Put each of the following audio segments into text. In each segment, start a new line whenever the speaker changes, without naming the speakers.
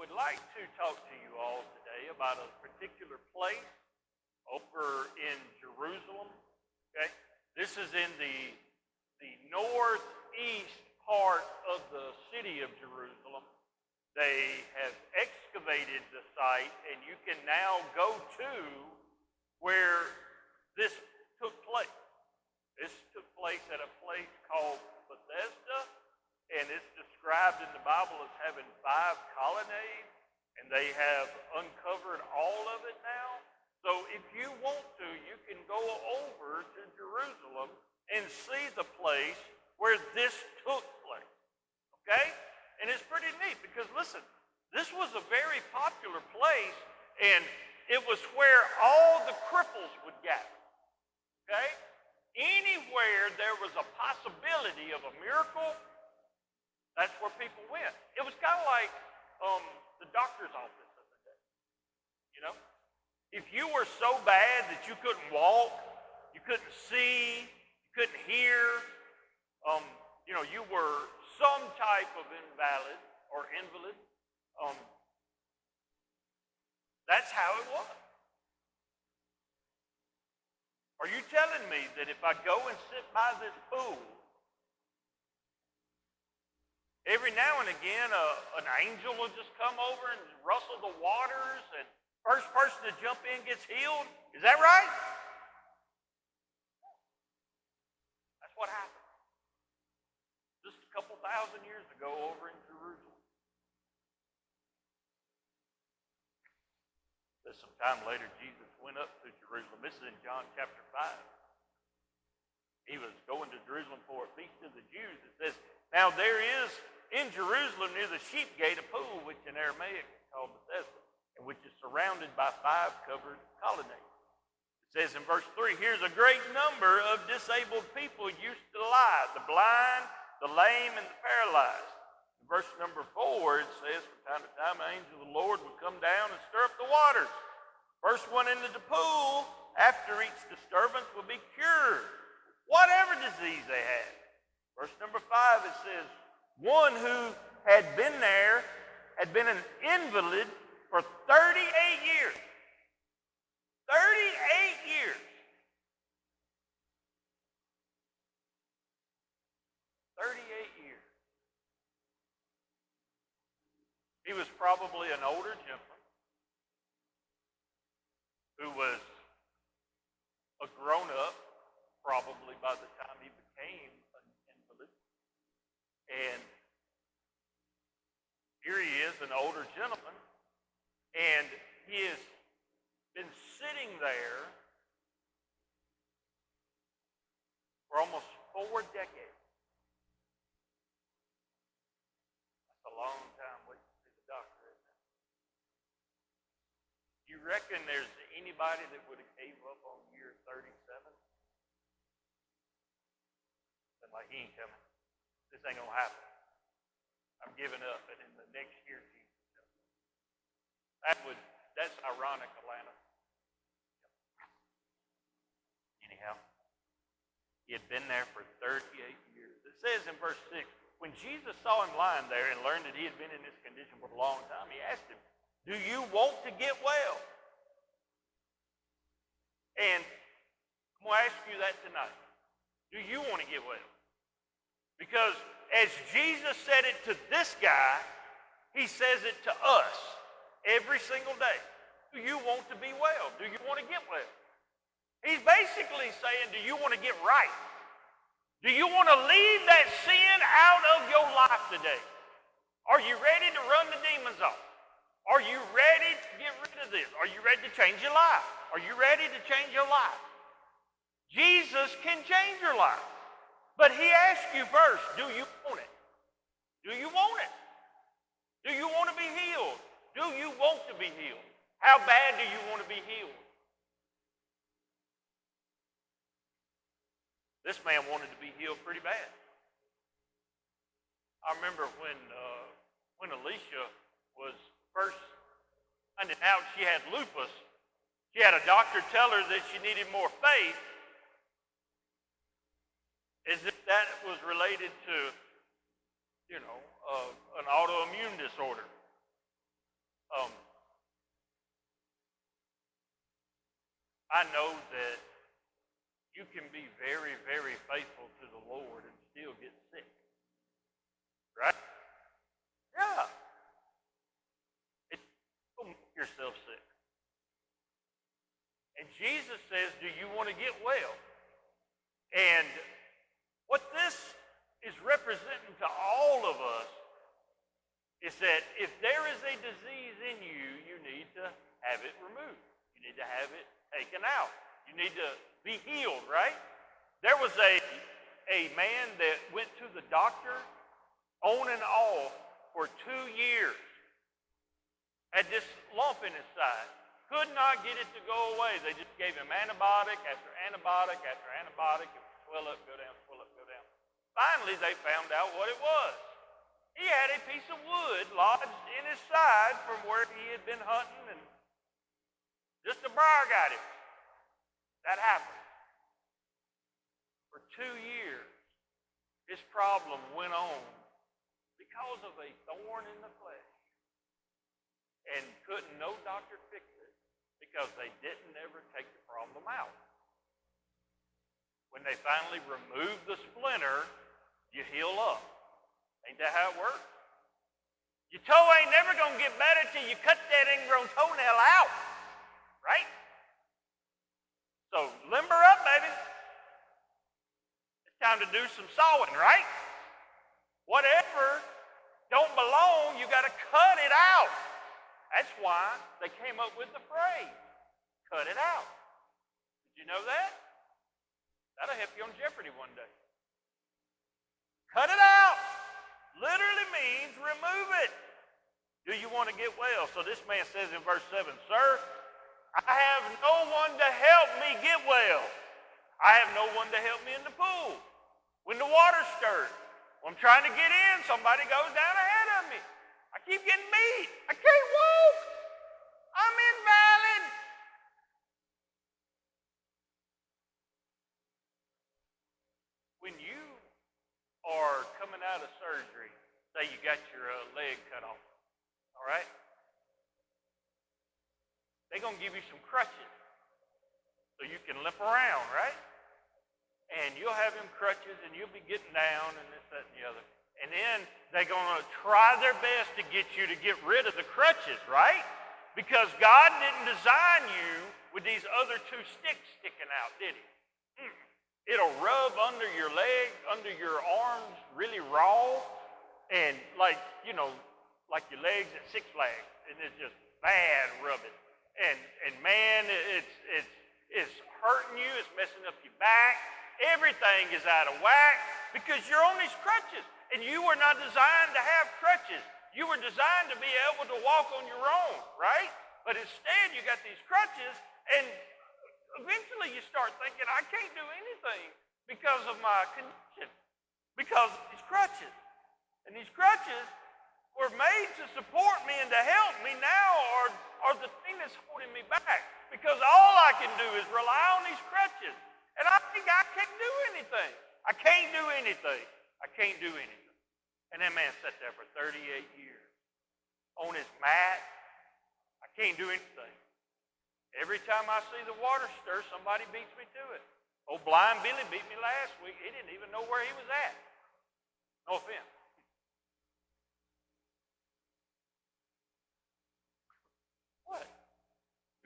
would like to talk to you all today about a particular place over in Jerusalem. Okay, this is in the northeast part of the city of Jerusalem. They have excavated the site, and you can now go to where this took place. This took place at a place called Bethesda, and it's described in the Bible as having 5 colonnades, and they have uncovered all of it now. So if you want to, you can go over to Jerusalem and see the place where this took place. Okay? And it's pretty neat because, listen, this was a very popular place, and it was where all the cripples would gather. Okay? Anywhere there was a possibility of a miracle, that's where people went. It was kind of like the doctor's office of the day. You know? If you were so bad that you couldn't walk, you couldn't see, you couldn't hear, you were some type of invalid or invalid, that's how it was. Are you telling me that if I go and sit by this pool, every now and again an angel will just come over and rustle the waters, and first person to jump in gets healed? Is that right? That's what happened just a couple thousand years ago over in Jerusalem. But some time later, Jesus went up to Jerusalem. This is in John chapter 5. He was going to Jerusalem for a feast of the Jews. It says, now there is in Jerusalem near the sheep gate a pool, which in Aramaic is called Bethesda, and which is surrounded by 5 covered colonnades. It says in verse 3, here's a great number of disabled people used to lie, the blind, the lame, and the paralyzed. In verse number 4, it says, from time to time, an angel of the Lord would come down and stir up the waters. First one into the pool, after each disturbance, will be cured, whatever disease they had. Verse number 5, it says, one who had been there, had been an invalid for 38 years. 38 years. 38 years. He was probably an older gentleman who was a grown-up probably by the time he became an invalid. And here he is, an older gentleman, and he has been sitting there for almost 4 decades. That's a long time waiting to see the doctor, isn't it? You reckon there's anybody that would have gave up on year 37? Been like, he ain't coming. This ain't going to happen. I'm giving up, and in the next year, Jesus comes. That's ironic, Atlanta. Anyhow, he had been there for 38 years. It says in verse 6, when Jesus saw him lying there and learned that he had been in this condition for a long time, he asked him, do you want to get well? And I'm going to ask you that tonight. Do you want to get well? Because as Jesus said it to this guy, he says it to us every single day. Do you want to be well? Do you want to get well? He's basically saying, do you want to get right? Do you want to leave that sin out of your life today? Are you ready to run the demons off? Are you ready to get rid of this? Are you ready to change your life? Are you ready to change your life? Jesus can change your life. But he asks you first, do you want it? Do you want it? Do you want to be healed? Do you want to be healed? How bad do you want to be healed? This man wanted to be healed pretty bad. I remember when Alicia was first finding out she had lupus, she had a doctor tell her that she needed more faith, as if that was related to, an autoimmune disorder. I know that you can be very, very faithful to the Lord and still get sick. Right? Yeah. Don't make yourself sick. And Jesus says, do you want to get well? And what this is representing to all of us is that if there is a disease in you, you need to have it removed. You need to have it taken out. You need to be healed, right? There was a man that went to the doctor on and off for 2 years. Had this lump in his side. Could not get it to go away. They just gave him antibiotic after antibiotic after antibiotic. It would swell up, go down, swell up, go down. Finally, they found out what it was. He had a piece of wood lodged in his side from where he had been hunting, and just a briar got him. That happened. For 2 years, his problem went on because of a thorn in the flesh. And no doctor fix it because they didn't ever take the problem out. When they finally remove the splinter, you heal up. Ain't that how it works? Your toe ain't never going to get better till you cut that ingrown toenail out. Right? So limber up, baby. It's time to do some sawing, right? Whatever don't belong, you got to cut it out. That's why they came up with the phrase, cut it out. Did you know that? That'll help you on Jeopardy one day. Cut it out literally means remove it. Do you want to get well? So this man says in verse 7, Sir, I have no one to help me get well. I have no one to help me in the pool. When the water's stirred, when I'm trying to get in, somebody goes down ahead of me. I keep getting beat. I can't walk. I'm invalid. When you are coming out of surgery, say you got your leg cut off, all right? They're going to give you some crutches so you can limp around, right? And you'll have them crutches and you'll be getting down and this, that, and the other. And then they're going to try their best to get you to get rid of the crutches, right? Because God didn't design you with these other 2 sticks sticking out, did he? It'll rub under your leg, under your arms, really raw. And like your legs at Six Flags. And it's just bad rubbing. And man, it's hurting you. It's messing up your back. Everything is out of whack because you're on these crutches. And you were not designed to have crutches. You were designed to be able to walk on your own, right? But instead, you got these crutches, and eventually you start thinking, I can't do anything because of my condition, because of these crutches. And these crutches were made to support me and to help me now are the thing that's holding me back because all I can do is rely on these crutches. And I think I can't do anything. I can't do anything. I can't do anything. And that man sat there for 38 years on his mat. I can't do anything. Every time I see the water stir, somebody beats me to it. Old blind Billy beat me last week. He didn't even know where he was at. No offense. What?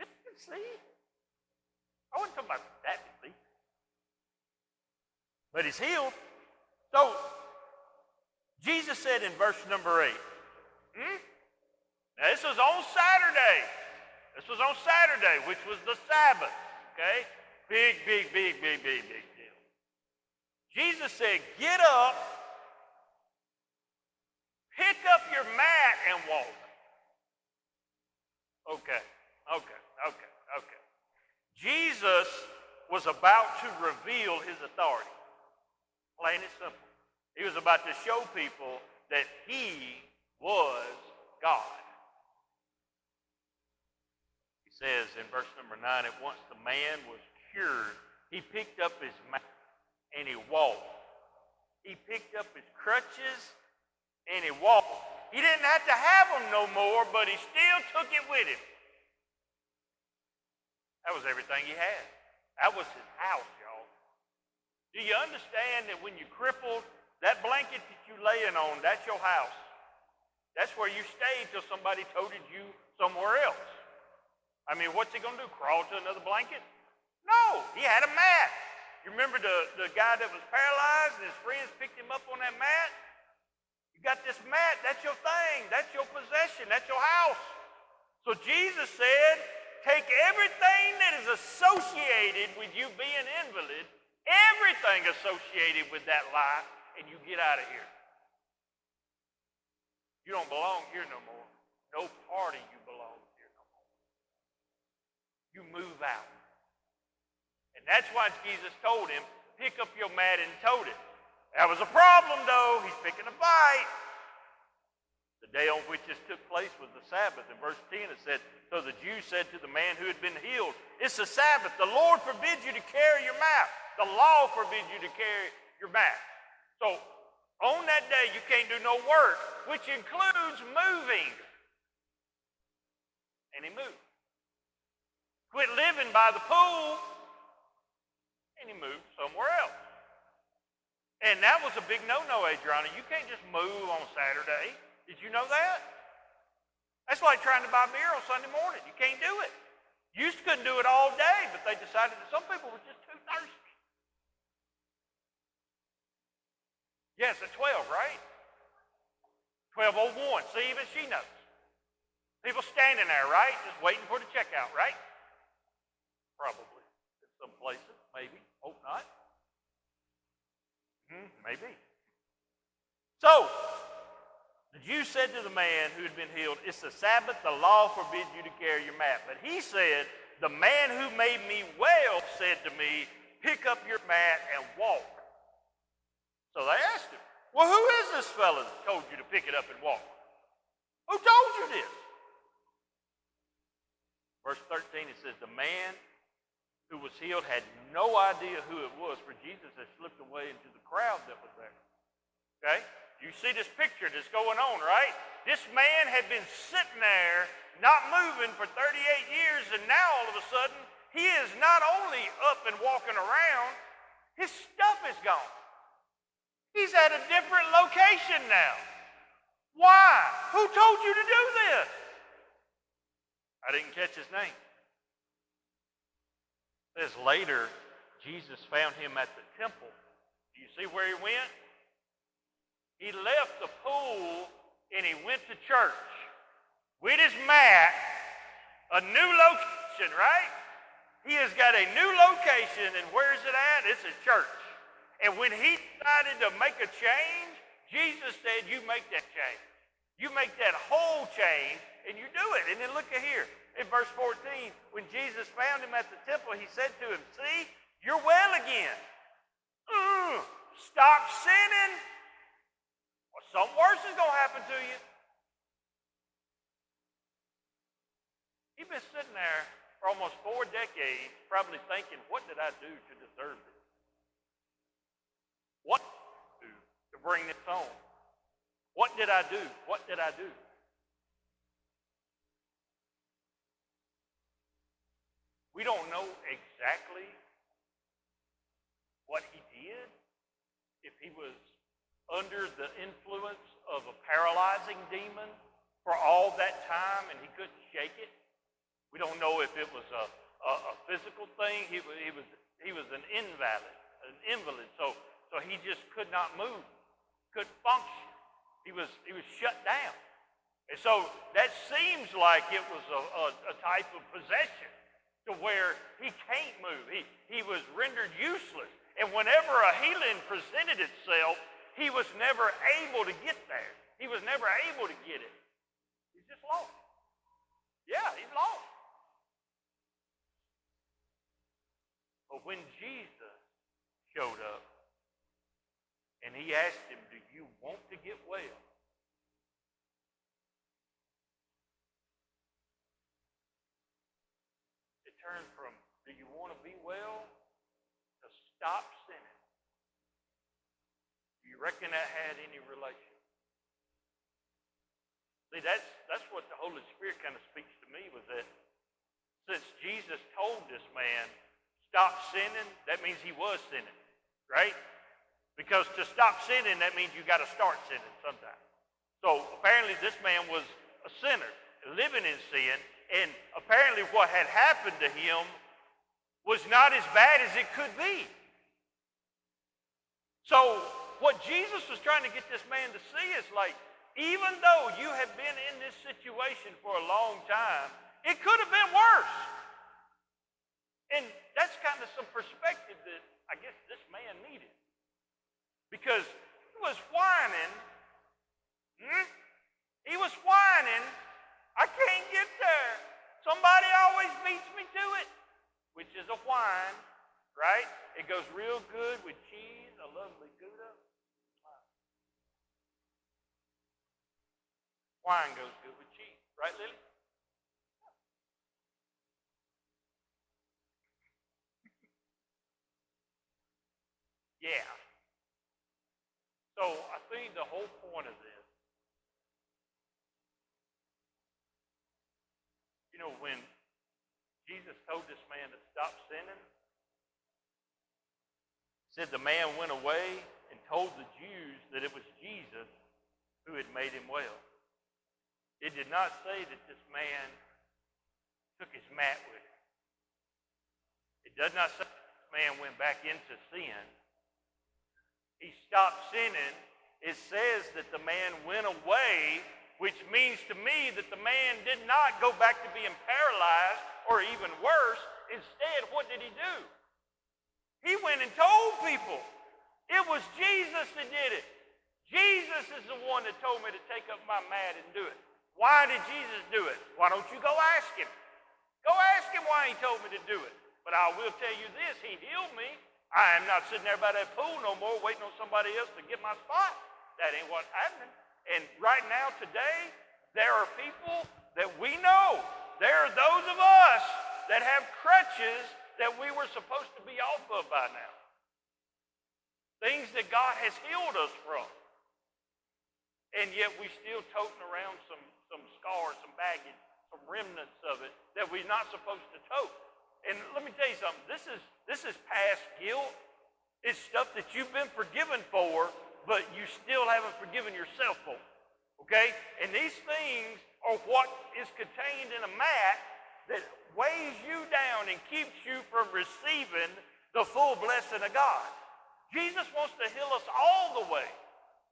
Billy can see? I wasn't talking about that Billy. But he's healed. So, Jesus said in verse number 8, Now this was on Saturday. This was on Saturday, which was the Sabbath, okay? Big deal. Jesus said, get up, pick up your mat and walk. Okay. Jesus was about to reveal his authority. Plain and simple. He was about to show people that he was God. He says in verse number 9, at once the man was cured. He picked up his mat and he walked. He picked up his crutches and he walked. He didn't have to have them no more, but he still took it with him. That was everything he had. That was his house, y'all. Do you understand that when you're crippled, that blanket that you're laying on, that's your house? That's where you stayed till somebody toted you somewhere else. I mean, what's he going to do, crawl to another blanket? No, he had a mat. You remember the guy that was paralyzed and his friends picked him up on that mat? You got this mat, that's your thing, that's your possession, that's your house. So Jesus said, take everything that is associated with you being invalid, everything associated with that life, and you get out of here. You don't belong here no more. No part of you belongs here no more. You move out. And that's why Jesus told him, pick up your mat and tote it. That was a problem, though. He's picking a fight. The day on which this took place was the Sabbath. In verse 10 it said, so the Jews said to the man who had been healed, it's the Sabbath. The Lord forbids you to carry your mat. The law forbids you to carry your mat. So on that day you can't do no work, which includes moving. And he moved. Quit living by the pool, and he moved somewhere else. And that was a big no-no, Adriana. You can't just move on Saturday. Did you know that? That's like trying to buy beer on Sunday morning. You can't do it. You couldn't do it all day, but they decided that some people were just too thirsty. Yes, at 12, right? 12:01. See, even she knows. People standing there, right? Just waiting for the checkout, right? Probably. In some places, maybe. Hope not. Maybe. So, the Jews said to the man who had been healed, it's the Sabbath, the law forbids you to carry your mat. But he said, the man who made me well said to me, pick up your mat and walk. So they asked him, well, who is this fellow that told you to pick it up and walk? Who told you this? Verse 13, it says, the man who was healed had no idea who it was, for Jesus had slipped away into the crowd that was there. Okay? You see this picture that's going on, right? This man had been sitting there, not moving for 38 years, and now all of a sudden, he is not only up and walking around, his stuff is gone. He's at a different location now. Why? Who told you to do this? I didn't catch his name. It says later, Jesus found him at the temple. Do you see where he went? He left the pool and he went to church with his mat, a new location, right? He has got a new location, and where is it at? It's a church. And when he decided to make a change, Jesus said, you make that change. You make that whole change, and you do it. And then look at here. In verse 14, when Jesus found him at the temple, he said to him, see, you're well again. Stop sinning, or something worse is going to happen to you. He's been sitting there for almost 4 decades, probably thinking, what did I do to deserve this? What did I do to bring this on? What did I do? What did I do? We don't know exactly what he did, if he was under the influence of a paralyzing demon for all that time and he couldn't shake it. We don't know if it was a physical thing. He was an invalid, so he just could not move, couldn't function. He was shut down. And so that seems like it was a type of possession to where he can't move. He was rendered useless. And whenever a healing presented itself, he was never able to get there. He was never able to get it. He's just lost. Yeah, he's lost. But when Jesus showed up and he asked him, do you want to get well? It turned from, do you want to be well, to stop sinning. Do you reckon that had any relation? See, that's what the Holy Spirit kind of speaks to me, was that since Jesus told this man, stop sinning, that means he was sinning, right? Because to stop sinning, that means you got to start sinning sometime. So apparently this man was a sinner, living in sin, and apparently what had happened to him was not as bad as it could be. So what Jesus was trying to get this man to see is like, even though you have been in this situation for a long time, it could have been worse. And that's kind of some perspective that I guess this man needed. Because he was whining. He was whining. I can't get there. Somebody always beats me to it. Which is a whine, right? It goes real good with cheese, a lovely Gouda. Wine goes good with cheese, right, Lily? Yeah. So I think the whole point of this, when Jesus told this man to stop sinning, said the man went away and told the Jews that it was Jesus who had made him well. It did not say that this man took his mat with him. It does not say that this man went back into sin. He stopped sinning. It says that the man went away, which means to me that the man did not go back to being paralyzed or even worse. Instead, what did he do? He went and told people. It was Jesus that did it. Jesus is the one that told me to take up my mat and do it. Why did Jesus do it? Why don't you go ask him? Go ask him why he told me to do it. But I will tell you this, he healed me. I am not sitting there by that pool no more waiting on somebody else to get my spot. That ain't what's happening. And right now, today, there are people that we know. There are those of us that have crutches that we were supposed to be off of by now. Things that God has healed us from. And yet we still toting around some scars, some baggage, some remnants of it that we're not supposed to tote. And let me tell you something. This is past guilt. It's stuff that you've been forgiven for, but you still haven't forgiven yourself for. Okay? And these things are what is contained in a mat that weighs you down and keeps you from receiving the full blessing of God. Jesus wants to heal us all the way.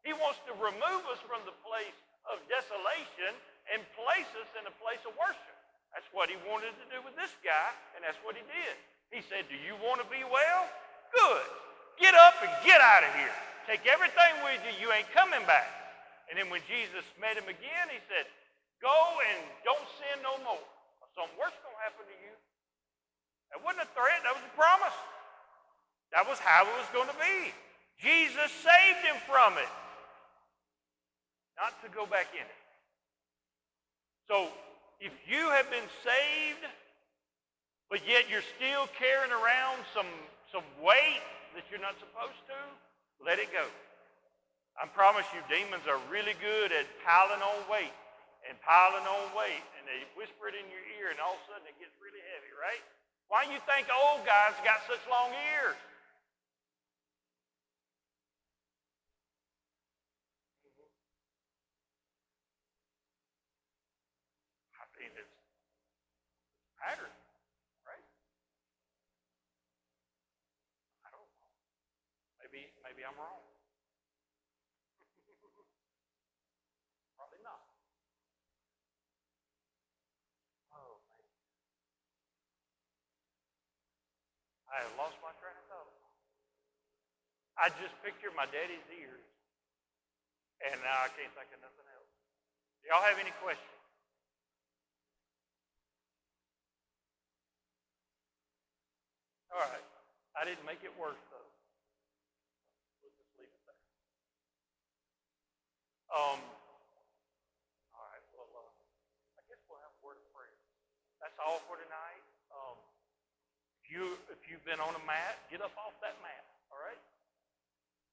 He wants to remove us from the place of desolation and place us in a place of worship. That's what he wanted to do with this guy, and that's what he did. He said, do you want to be well? Good. Get up and get out of here. Take everything with you. You ain't coming back. And then when Jesus met him again, he said, go and don't sin no more. Something worse is going to happen to you. That wasn't a threat. That was a promise. That was how it was going to be. Jesus saved him from it. Not to go back in it. So if you have been saved, but yet you're still carrying around some weight that you're not supposed to, let it go. I promise you, demons are really good at piling on weight and piling on weight, and they whisper it in your ear, and all of a sudden it gets really heavy, right? Why do you think old guys got such long ears? I mean, it's pattern, right? I don't know. Maybe I'm wrong. Probably not. Oh, man. I have lost my train of thought. I just pictured my daddy's ears, and now I can't think of nothing else. Do y'all have any questions? All right. I didn't make it worse, though. We'll just leave it there. All right. Well, I guess we'll have a word of prayer. That's all for tonight. If you've been on a mat, get up off that mat.